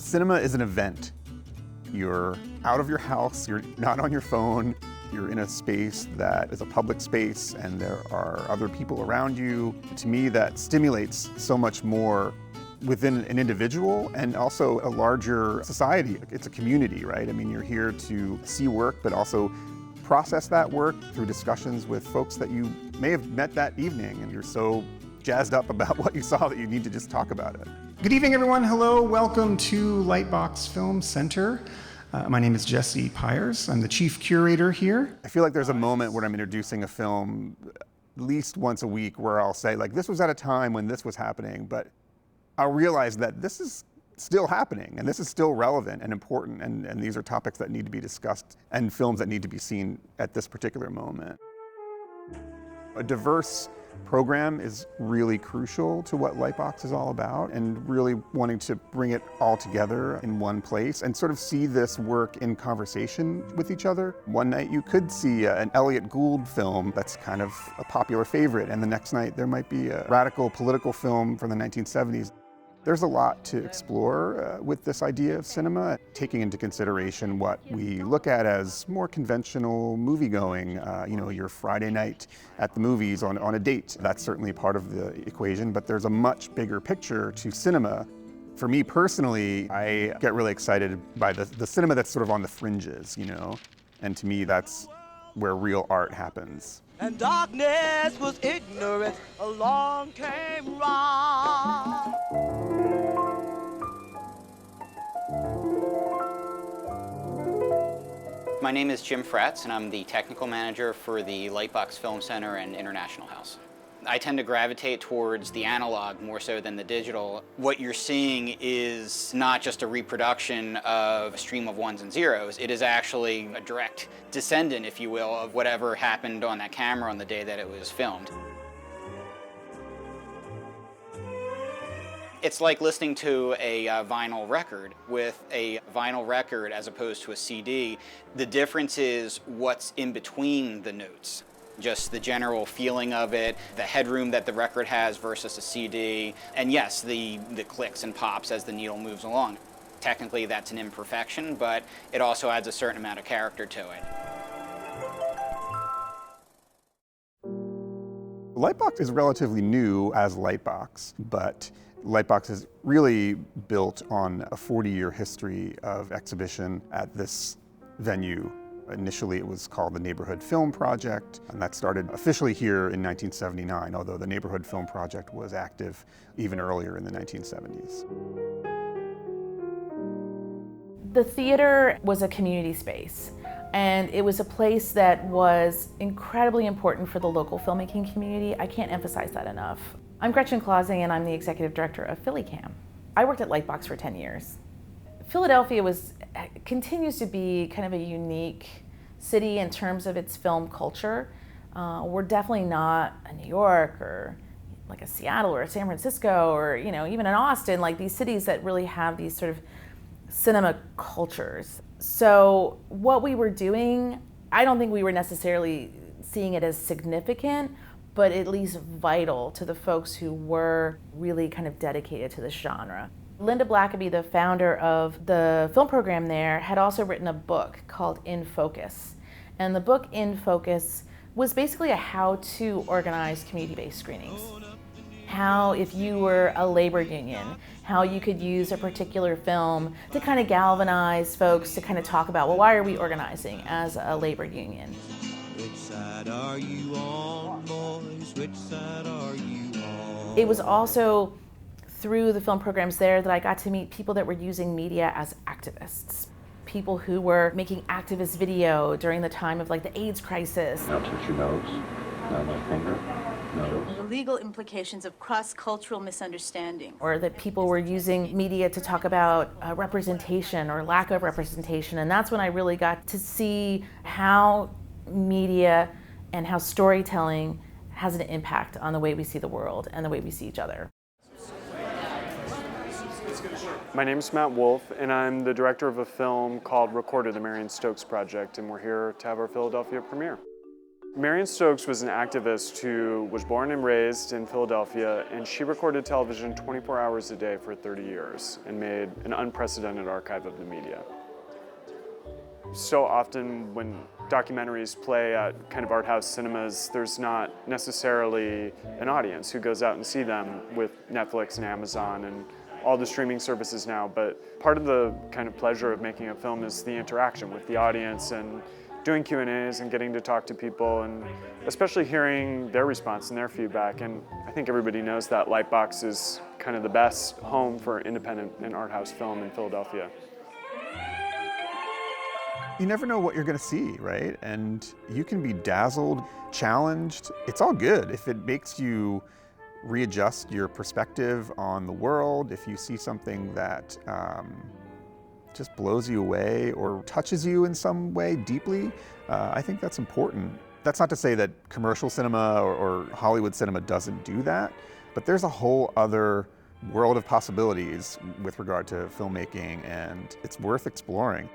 Cinema is an event. You're out of your house, you're not on your phone, you're in a space that is a public space and there are other people around you. To me, that stimulates so much more within an individual and also a larger society. It's a community, right? I mean, you're here to see work, but also process that work through discussions with folks that you may have met that evening, and you're so jazzed up about what you saw that you need to just talk about it. Good evening, everyone. Hello, welcome to Lightbox Film Center. My name is Jesse Pyres. I'm the chief curator here. I feel like there's a moment when I'm introducing a film at least once a week where I'll say, like, this was at a time when this was happening, but I'll realize that this is still happening and this is still relevant and important, and these are topics that need to be discussed and films that need to be seen at this particular moment. A diverse program is really crucial to what Lightbox is all about, and really wanting to bring it all together in one place and sort of see this work in conversation with each other. One night you could see an Elliott Gould film that's kind of a popular favorite, and the next night there might be a radical political film from the 1970s. There's a lot to explore with this idea of cinema, taking into consideration what we look at as more conventional movie-going, your Friday night at the movies on a date. That's certainly part of the equation, but there's a much bigger picture to cinema. For me personally, I get really excited by the cinema that's sort of on the fringes, and to me that's where real art happens. And darkness was ignorant, along came Ra. My name is Jim Fratz, and I'm the technical manager for the Lightbox Film Center and International House. I tend to gravitate towards the analog more so than the digital. What you're seeing is not just a reproduction of a stream of ones and zeros. It is actually a direct descendant, if you will, of whatever happened on that camera on the day that it was filmed. It's like listening to a vinyl record. With a vinyl record as opposed to a CD, the difference is what's in between the notes. Just the general feeling of it, the headroom that the record has versus a CD, and yes, the clicks and pops as the needle moves along. Technically that's an imperfection, but it also adds a certain amount of character to it. Lightbox is relatively new as Lightbox, but Lightbox is really built on a 40-year history of exhibition at this venue. Initially, it was called the Neighborhood Film Project, and that started officially here in 1979, although the Neighborhood Film Project was active even earlier in the 1970s. The theater was a community space, and it was a place that was incredibly important for the local filmmaking community. I can't emphasize that enough. I'm Gretchen Clausing, and I'm the executive director of PhillyCam. I worked at Lightbox for 10 years. Philadelphia continues to be kind of a unique city in terms of its film culture. We're definitely not a New York or like a Seattle or a San Francisco or even an Austin, like these cities that really have these sort of cinema cultures. So what we were doing, I don't think we were necessarily seeing it as significant, but at least vital to the folks who were really kind of dedicated to this genre. Linda Blackaby, the founder of the film program there, had also written a book called In Focus. And the book In Focus was basically a how-to organize community-based screenings. How, if you were a labor union, how you could use a particular film to kind of galvanize folks to kind of talk about, well, why are we organizing as a labor union? Which side are you on, boys? Which side are you on? It was also through the film programs there that I got to meet people that were using media as activists. People who were making activist video during the time of like the AIDS crisis. Now touch your nose, not my finger, nose. The legal implications of cross-cultural misunderstanding. Or that people were using media to talk about representation or lack of representation. And that's when I really got to see how media and how storytelling has an impact on the way we see the world and the way we see each other. My name is Matt Wolf, and I'm the director of a film called Recorded, the Marion Stokes Project, and we're here to have our Philadelphia premiere. Marion Stokes was an activist who was born and raised in Philadelphia, and she recorded television 24 hours a day for 30 years and made an unprecedented archive of the media. So often when documentaries play at kind of art house cinemas, there's not necessarily an audience who goes out and see them with Netflix and Amazon and all the streaming services now, but part of the kind of pleasure of making a film is the interaction with the audience and doing Q&As and getting to talk to people, and especially hearing their response and their feedback. And I think everybody knows that Lightbox is kind of the best home for independent and art house film in Philadelphia. You never know what you're going to see, right? And you can be dazzled, challenged. It's all good if it makes you readjust your perspective on the world, if you see something that just blows you away or touches you in some way deeply. I think that's important. That's not to say that commercial cinema or Hollywood cinema doesn't do that, but there's a whole other world of possibilities with regard to filmmaking, and it's worth exploring.